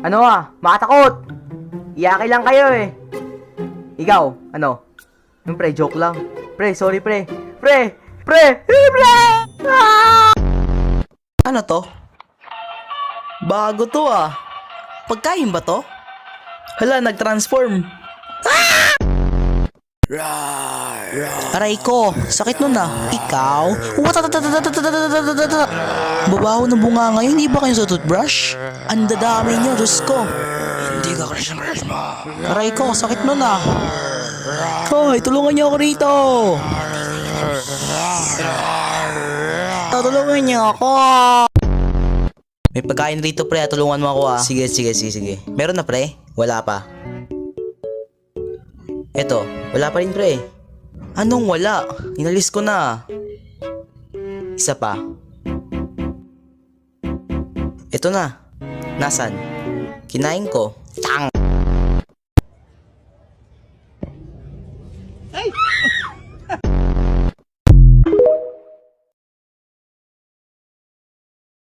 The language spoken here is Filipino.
Ano makatakot. Iyaki lang kayo eh. Ikaw, ano? Yung pre, joke lang. Pre, sorry pre. Pre! Pre! Pre! Ah! Ano to? Bago to ah. Pagkain ba to? Hala, nag-transform. Aray ko, sakit nun ah. Ikaw? Babaho ng bunga ngayon, hindi ba kayo sa toothbrush? Ang dadami nyo, Diyos ko. Hindi ka crush mo. Aray ko, sakit nun ah. Hoy, tulungan niyo ako rito. Tulungan niyo ako. May pagkain rito pre, tulungan mo ako ah. Sige. Meron na pre? Wala pa. Eto, wala pa rin pre. Anong wala? Inalis ko na. Isa pa. Eto na. Nasaan? Kinain ko. Tang! Ay!